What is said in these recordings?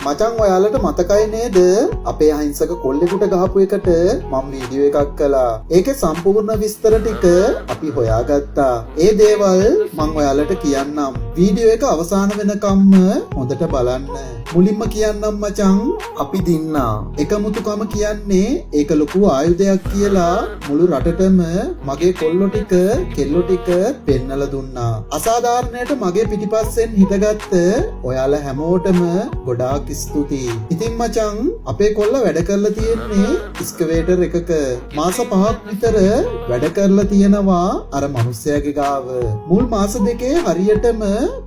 මචං ඔයාලට මතකයි නේද අපේ අහිංසක කොල්ලෙකුට ගහපු එකට මම වීඩියෝ එකක් කළා. ඒකේ සම්පූර්ණ විස්තර ටික අපි හොයාගත්තා. ඒ දේවල් මම ඔයාලට කියන්නම්. වීඩියෝ එක අවසාන වෙනකම්ම හොඳට බලන්න. මුලින්ම කියන්නම් මචං අපි දින්නා එකමුතුකම කියන්නේ ඒක ලොකු ආයුධයක් කියලා මුළු රටටම මගේ කොල්ලෝ ටික කෙල්ලෝ ටික පෙන්නලා දුන්නා. අසාධාරණයට මගේ පිටිපස්සෙන් හිටගත්ත ඔයාලා හැමෝටම ගොඩාක් ස්තුතියි. ඉතින් මචං අපේ කොල්ල වැඩ කරලා තියෙන්නේ එක්ස්කවේටර් එකක. මාස 5ක් විතර වැඩ කරලා තියෙනවා අර මිනිස්සයාගේ ගාව. මුල් මාස දෙකේ හරියටම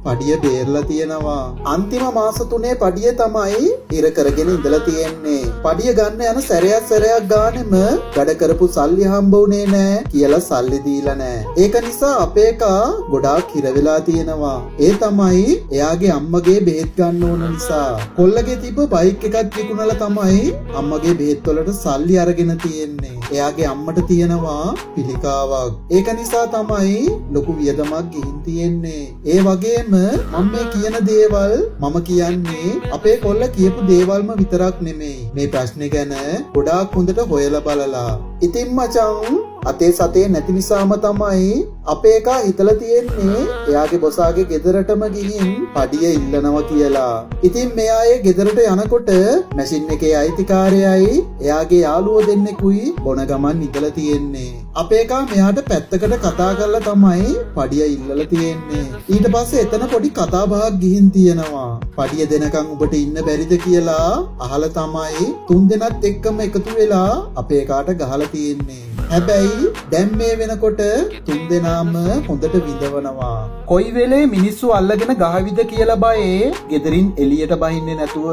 පඩිය බේරලා තියෙනවා. අන්තිම මාස 3 පඩිය තමයි ඉර කරගෙන ඉඳලා තියෙන්නේ. පඩිය ගන්න යන සැරයක් ගානෙම වැඩ කරපු සල්ලි හම්බ වුණේ නෑ කියලා සල්ලි දීලා නෑ. ඒක නිසා අපේ එකා ගොඩාක් හිර වෙලා තියෙනවා. ඒ තමයි එයාගේ අම්මගේ බෙහෙත් ගන්න ඕන නිසා. කොල්ලගේ තිබ්බ බයික් එකක් විකුණලා තමයි අම්මගේ බෙහෙත් වලට සල්ලි අරගෙන තියෙන්නේ. එයාගේ අම්මට තියෙනවා පිළිකාවක්. ඒක නිසා තමයි ලොකු වියදමක් ගිහින් තියෙන්නේ. ඒ වගේම මම මේ කියන දේවල් මම කියන්නේ අපේ කොල්ල කියපු දේවල්ම විතරක් නෙමෙයි. මේ ප්‍රශ්නේ ගැන ගොඩාක් හොඳට හොයලා බලලා. ඉතින් මචං අතේ සතේ නැති නිසාම තමයි අපේ එකා හිතලා තියෙන්නේ එයාගේ බොසාගේ ගෙදරටම ගිහින් පඩිය ඉල්ලනවා කියලා. ඉතින් මෙයා ඒ ගෙදරට යනකොට මැෂින් එකේ අයිතිකාරයයි එයාගේ යාළුවෝ දෙන්නෙකුයි බොන ගමන් ඉඳලා තියෙන්නේ. අපේ එකා මෙයාට පැත්තකට කතා කරලා තමයි පඩිය ඉල්ලලා තියෙන්නේ. ඊට පස්සේ එතන පොඩි කතා බහක් ගිහින් තියෙනවා. පඩිය දෙනකන් ඔබට ඉන්න බැරිද කියලා අහලා තමයි තුන් දෙනත් එක්කම එකතු වෙලා අපේ එකාට ගහලා තියෙන්නේ. හැබැයි දැන් මේ වෙනකොට තුන් දෙනාම හොඳට විඳවනවා. කොයි වෙලේ මිනිස්සු අල්ලගෙන ගහවිද කියලා බයේ ගෙදරින් එළියට බහින්නේ නැතුව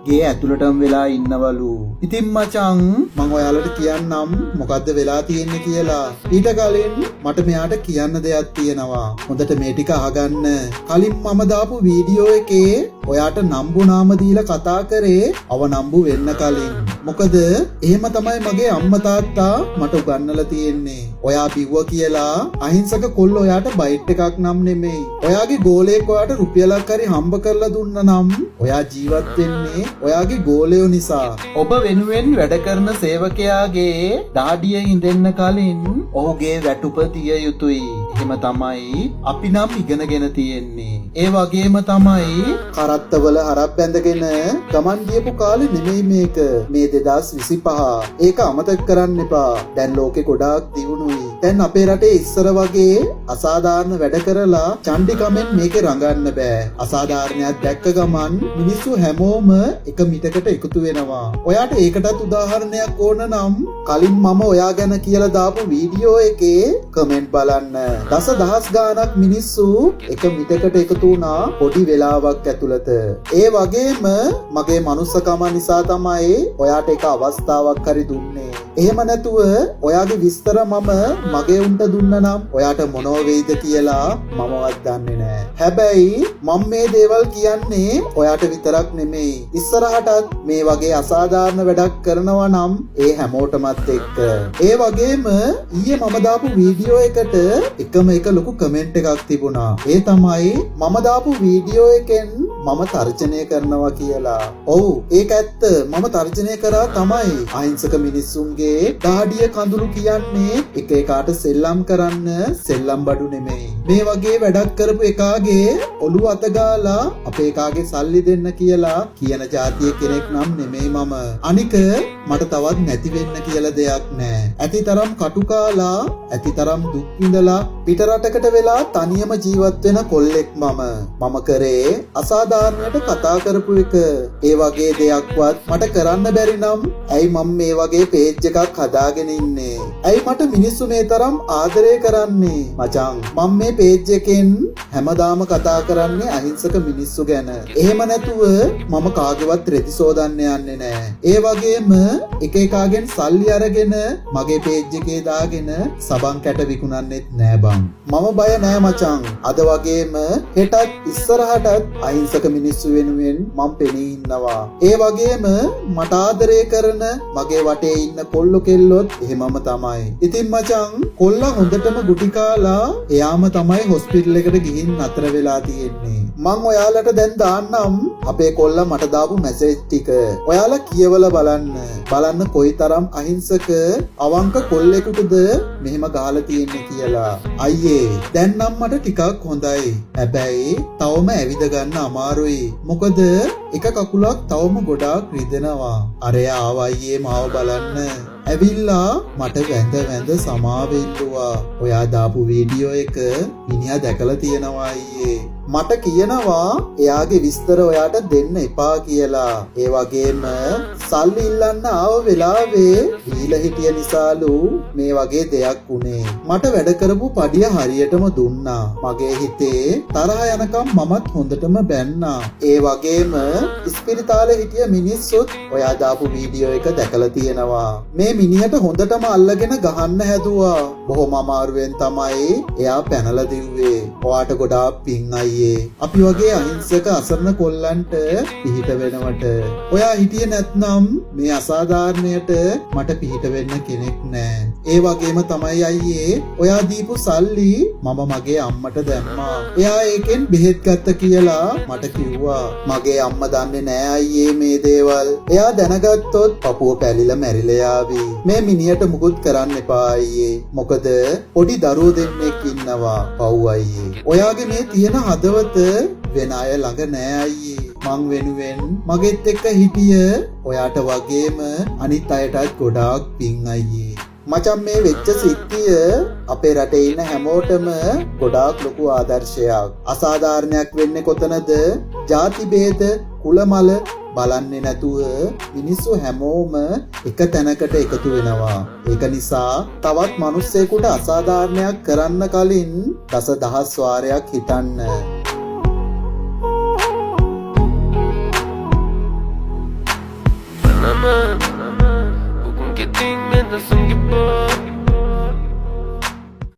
ගේ ඇතුළටම වෙලා ඉන්නවලු. ඉතින් මචං මම ඔයාලට කියන්නම් මොකද්ද වෙලා තියෙන්නේ කියලා. ඊට කලින් මට මෙයාට කියන්න දෙයක් තියෙනවා. හොඳට මේ ටික අහගන්න. කලින් මම දාපු වීඩියෝ එකේ ඔයාට නම්බු නාම දීලා කතා කරේ අවනම්බු වෙන්න කලින්. මොකද එහෙම තමයි මගේ අම්මා තාත්තා මට උගන්වලා තියෙන්නේ. ඔයා බිව්වා කියලා අහිංසක කොල්ල ඔයාට බයිට් එකක් නම් නෙමෙයි. ඔයාගේ ගෝලයෙක් ඔයාට රුපියලක් හරි හම්බ කරලා දුන්නා නම් ඔයා ජීවත් වෙන්නේ ඔයාගේ ගෝලයෝ නිසා. ඔබ වෙනුවෙන් වැඩ කරන සේවකයාගේ දාඩිය හිඳෙන්න කලින් ඔහුගේ වැටුප තිය යුතුයි. එහෙම තමයි අපි නම් ඉගෙනගෙන තියෙන්නේ. ඒ වගේම තමයි කරත්තවල හරක් බැඳගෙන ගමන් ගියපු කාලේ නෙමෙයි මේක. මේ 2025. ඒක අමතක කරන්න එපා. දැන් ලෝකේ ගොඩාක් දියුණුයි. දැන් අපේ රටේ ඉස්සර වගේ අසාධාරණ වැඩ කරලා චණ්ඩි කමෙන් මේකේ රඟන්න බෑ. අසාධාරණයක් දැක්ක ගමන් මිනිස්සු හැමෝම එක මිටකට එකතු වෙනවා. ඔයාට ඒකටත් උදාහරණයක් ඕන නම් කලින් මම ඔයා ගැන කියලා දාපු වීඩියෝ එකේ කමෙන්ට් බලන්න. දසදහස් ගාණක් මිනිස්සු එක මිටකට එකතු වුණා පොඩි වෙලාවක් ඇතුළත. ඒ වගේම මගේ මනුස්සකම නිසා තමයි ඔයාට එක අවස්ථාවක් හරි දුන්නේ. එහෙම නැතුව ඔයාගේ විස්තර මම මගේ උන්ට දුන්න නම් ඔයාට මොනව වෙයිද කියලා මමවත් දන්නේ නැහැ. හැබැයි මම මේ දේවල් කියන්නේ ඔයාට විතරක් නෙමෙයි. ඉස්සරහටත් මේ වගේ අසාධාරණ වැඩක් කරනවා නම් ඒ හැමෝටමත් එක්ක. ඒ වගේම ඊයේ මම දාපු වීඩියෝ එකට එකම එක ලොකු කමෙන්ට් එකක් තිබුණා. ඒ තමයි මම දාපු වීඩියෝ එකෙන් මම තර්ජනය කරනවා කියලා. ඔව් ඒක ඇත්ත. මම තර්ජනය කරා තමයි. අහිංසක මිනිස්සුන්ගේ දාඩිය කඳුළු කියන්නේ එක එකාට සෙල්ලම් කරන්න සෙල්ලම් බඩු නෙමෙයි. මේ වගේ වැඩක් කරපු එකාගේ ඔළුව අත ගාලා අපේ එකාගේ සල්ලි දෙන්න කියලා කියන જાතිය කෙනෙක් නම් නෙමෙයි මම. අනික මට තවත් නැති වෙන්න කියලා දෙයක් නැහැ. ඇතිතරම් කටු කාලා ඇතිතරම් දුක් විඳලා පිට රටකට වෙලා තනියම ජීවත් වෙන කොල්ලෙක් මම. මම කරේ අසාධාරණයට කතා කරපු එක. ඒ වගේ දෙයක්වත් මට කරන්න බැරි නම් ඇයි මම මේ වගේ පේජ් එකක් හදාගෙන ඉන්නේ? ඇයි මට මිනිස්සු මේ තරම් ආදරය කරන්නේ? මචං මම මේ පේජ් එකෙන් හැමදාම කතා කරන්නේ අහිංසක මිනිස්සු ගැන. එහෙම නැතුව මම කාගේවත් රෙදි සෝදන්න යන්නේ නැහැ. ඒ වගේම එක එකාගෙන් සල්ලි අරගෙන මගේ පේජ් එකේ දාගෙන සබන් කැට විකුණන්නෙත් නෑ බං. මම බය නෑ මචං. අද වගේම හෙටත් ඉස්සරහටත් අහිංසක මිනිස්සු වෙනුවෙන් මම පෙනී ඉන්නවා. ඒ වගේම මට ආදරය කරන මගේ වටේ ඉන්න කොල්ලෝ කෙල්ලොත් එහෙමම තමයි. ඉතින් මචං කොල්ලා හොඳටම ගුටි කාලා එයාම තමයි හොස්පිටල් එකට ගිහින් නතර වෙලා තියෙන්නේ. මං ඔයාලට දැන් දාන්නම් අපේ කොල්ලා මට දාපු මැසේජ් ටික. ඔයාලා කියවලා බලන්න කොයිතරම් අහිංසක අවංක කොල්ලෙකුටද මෙහෙම ගහලා තියෙන්නේ කියලා. අයියේ දැන් නම් මට ටිකක් හොඳයි. හැබැයි තවම ඇවිද ගන්න අමාරුයි. මොකද එක කකුලක් තවම ගොඩාක් රිදෙනවා. අරයා ආවා අයියේ මාව බලන්න. ඇවිල්ලා මට වැඳ සමාවෙන්නවා. ඔයා දාපු වීඩියෝ එක මිනිහා දැකලා තියෙනවා අයියේ. මට කියනවා එයාගේ විස්තර ඔයාට දෙන්න එපා කියලා. ඒ වගේම සල්ලි ඉල්ලන්න ආව වෙලාවේ දීලා හිටිය නිසාලු මේ වගේ දෙයක් වුණේ. මට වැඩ කරපු පඩිය හරියටම දුන්නා. මගේ හිතේ තරහ යනකම් මමත් හොඳටම බැන්නා. ඒ වගේම ඉස්පිරිතාලේ හිටිය මිනිස්සුත් ඔයා දාපු වීඩියෝ එක දැකලා තියෙනවා. මේ මිනිහට හොඳටම අල්ලගෙන ගහන්න හැදුවා. බොහොම අමාරුවෙන් තමයි එයා පැනලා දිව්වේ. ඔයාට ගොඩාක් පිං අයියේ. අපි වගේ අහිංසක අසරණ කොල්ලන්ට පිහිට වෙනවට. ඔයා හිටියේ නැත්නම් මේ අසාධාරණයට මට පිහිට වෙන්න කෙනෙක් නෑ. ඒ වගේම තමයි අයියේ ඔයා දීපු සල්ලි මම මගේ අම්මට දැම්මා. එයා ඒකෙන් බෙහෙත් ගත්ත කියලා මට කිව්වා. මගේ අම්මා දන්නේ නෑ අයියේ මේ දේවල්. එයා දැනගත්තොත් පපුව පැලිලා මැරිලා යාවි. මේ මිනිහට මුකුත් කරන්න එපා අයියේ. මොකද පොඩි දරුවෝ දෙන්නෙක් ඉන්නවා. පව් අයියේ. ඔයාගේ මේ තියෙන හදවත වෙන අය ළඟ නෑ අයියේ. මං වෙනුවෙන් මගෙත් එක්ක හිටිය ඔයාට වගේම අනිත් අයටත් ගොඩාක් පිං අයියේ. මචං මේ වෙච්ච සිද්ධිය අපේ රටේ ඉන්න හැමෝටම ගොඩාක් ලොකු ආදර්ශයක්. අසාධාරණයක් වෙන්නේ කොතනද? ಜಾති ભેද, කුල මල බලන්නේ නැතුව මිනිස්සු හැමෝම එක තැනකට එකතු වෙනවා. ඒක නිසා තවත් මිනිස්සෙකුට අසාධාරණයක් කරන්න කලින් දසදහස් වාරයක් හිතන්න. Panama, huwag kong kiting, may nasang giba.